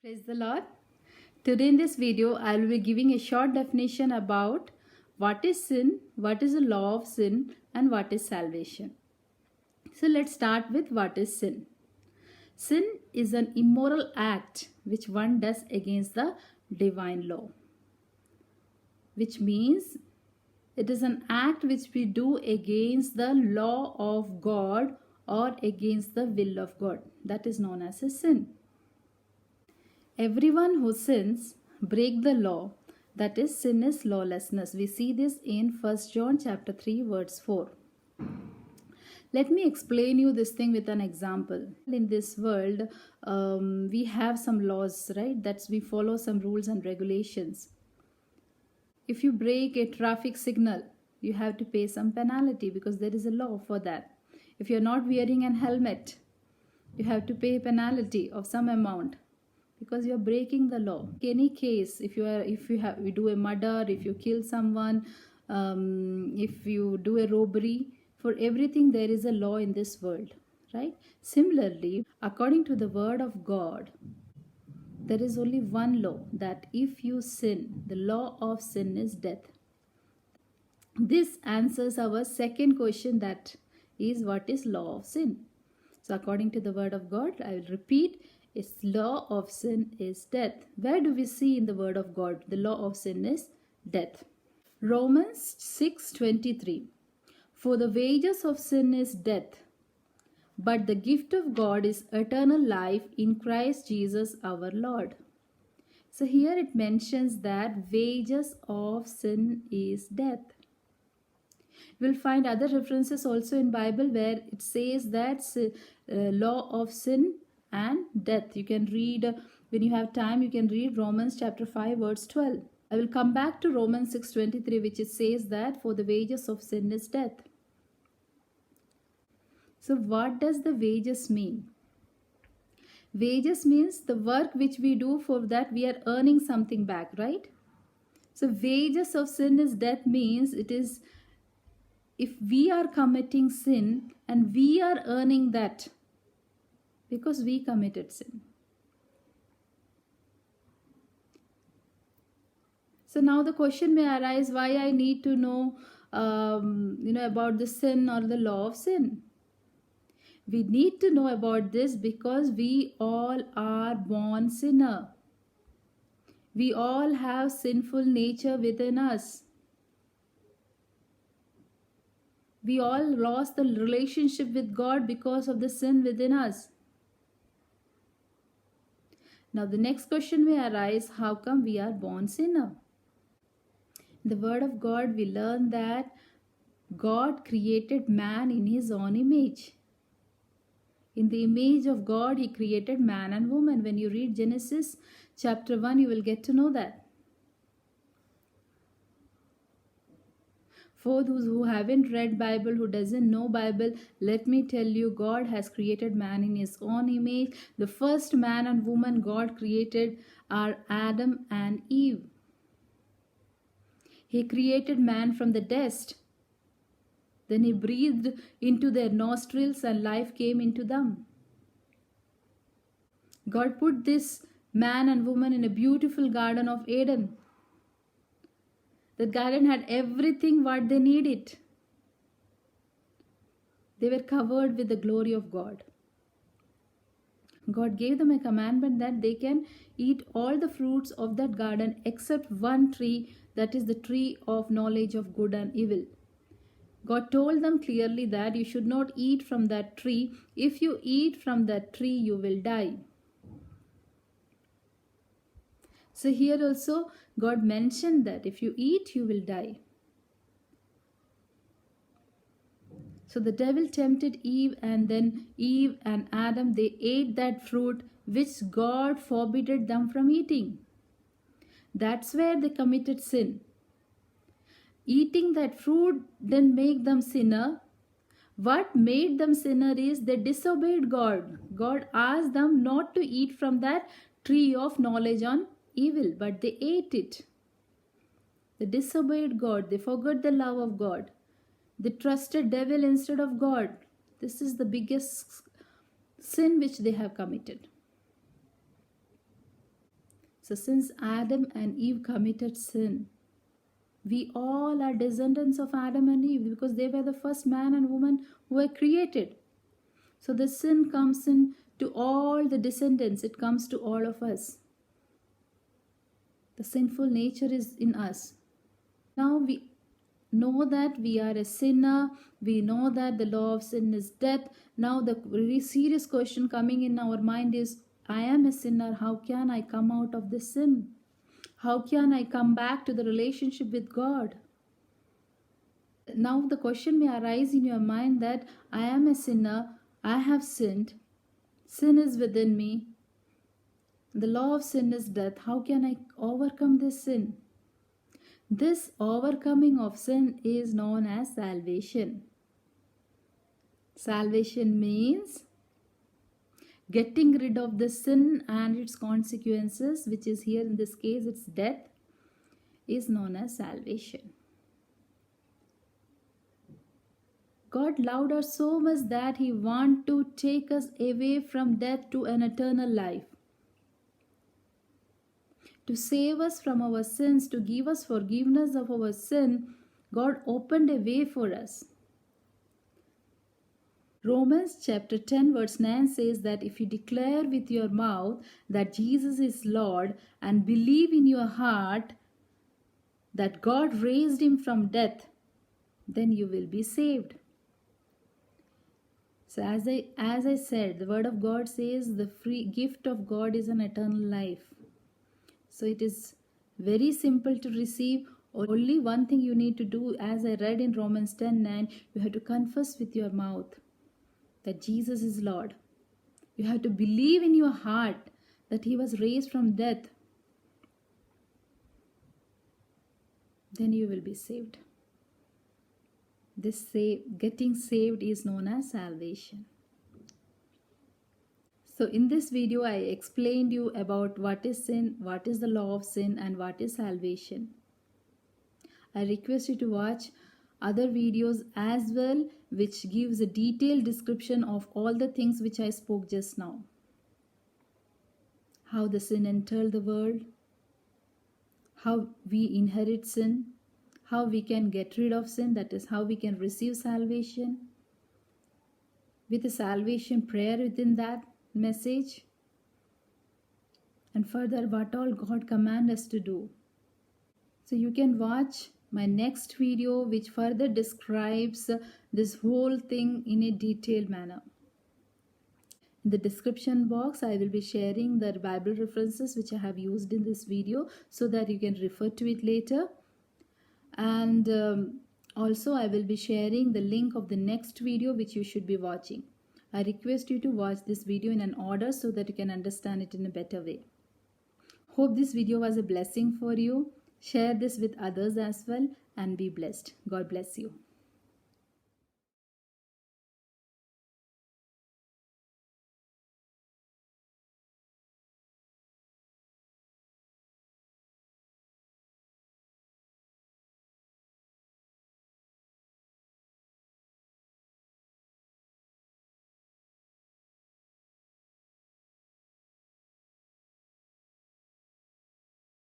Praise the Lord. Today in this video, I will be giving a short definition about what is sin, what is the law of sin, and what is salvation. So let's start with what is sin. Sin is an immoral act which one does against the divine law, which means it is an act which we do against the law of God or against the will of God. That is known as a sin. Everyone who sins break the law. That is, sin is lawlessness. We see this in 1 John chapter 3 verse 4. Let me explain you this thing with an example. In this world, we have some laws, right? That's we follow some rules and regulations. If you break a traffic signal, you have to pay some penalty because there is a law for that. If you're not wearing an helmet, you have to pay a penalty of some amount, because you are breaking the law. In any case, if you do a murder, if you kill someone, if you do a robbery, for everything there is a law in this world, right? Similarly, according to the word of God, there is only one law, that if you sin, the law of sin is death. This answers our second question, that is, what is law of sin? So according to the word of God, I will repeat, its law of sin is death. Where do we see in the word of God the law of sin is death? Romans 6:23. For the wages of sin is death, but the gift of God is eternal life in Christ Jesus our Lord. So here it mentions that wages of sin is death. We'll find other references also in Bible where it says that law of sin and death. You can read, when you have time, you can read Romans chapter 5 verse 12. I will come back to Romans 6:23, which it says that for the wages of sin is death. So what does the wages mean? Wages means the work which we do, for that we are earning something back, right? So wages of sin is death means it is, if we are committing sin and we are earning that because we committed sin. So now the question may arise, why I need to know about the sin or the law of sin. We need to know about this because we all are born sinner. We all have sinful nature within us. We all lost the relationship with God because of the sin within us. Now the next question may arise, how come we are born sinner? In the word of God, we learn that God created man in his own image. In the image of God, he created man and woman. When you read Genesis chapter 1, you will get to know that. For those who haven't read Bible, who doesn't know Bible, let me tell you, God has created man in his own image. The first man and woman God created are Adam and Eve. He created man from the dust. Then he breathed into their nostrils and life came into them. God put this man and woman in a beautiful garden of Eden. The garden had everything what they needed. They were covered with the glory of God. God gave them a commandment that they can eat all the fruits of that garden except one tree, that is the tree of knowledge of good and evil. God told them clearly that you should not eat from that tree. If you eat from that tree, you will die. So here also God mentioned that if you eat, you will die. So the devil tempted Eve, and then Eve and Adam, they ate that fruit which God forbade them from eating. That's where they committed sin. Eating that fruit didn't make them sinner. What made them sinner is they disobeyed God. God asked them not to eat from that tree of knowledge on evil, but they ate it. They disobeyed God. They forgot the love of God. They trusted devil instead of God. This is the biggest sin which they have committed. So since Adam and Eve committed sin, we all are descendants of Adam and Eve because they were the first man and woman who were created. So the sin comes in to all the descendants, it comes to all of us. The sinful nature is in us. Now we know that we are a sinner, we know that the law of sin is death. Now the very serious question coming in our mind is, I am a sinner, how can I come out of this sin? How can I come back to the relationship with God? Now the question may arise in your mind that I am a sinner, I have sinned, sin is within me, the law of sin is death, how can I overcome this sin? This overcoming of sin is known as salvation. Salvation means getting rid of the sin and its consequences, which is here in this case it's death, is known as salvation. God loved us so much that He wants to take us away from death to an eternal life. To save us from our sins, to give us forgiveness of our sin, God opened a way for us. Romans chapter 10 verse 9 says that if you declare with your mouth that Jesus is Lord and believe in your heart that God raised Him from death, then you will be saved. So as I said, the word of God says the free gift of God is an eternal life. So it is very simple to receive. Only one thing you need to do, as I read in Romans 10:9, you have to confess with your mouth that Jesus is Lord. You have to believe in your heart that He was raised from death. Then you will be saved. This getting saved is known as salvation. So in this video, I explained you about what is sin, what is the law of sin, and what is salvation. I request you to watch other videos as well, which gives a detailed description of all the things which I spoke just now. How the sin entered the world, how we inherit sin, how we can get rid of sin, that is how we can receive salvation, with a salvation prayer within that message, and further what all God commands us to do. So you can watch my next video which further describes this whole thing in a detailed manner. In the description box, I will be sharing the Bible references which I have used in this video so that you can refer to it later. And also I will be sharing the link of the next video which you should be watching. I request you to watch this video in an order so that you can understand it in a better way. Hope this video was a blessing for you. Share this with others as well and be blessed. God bless you.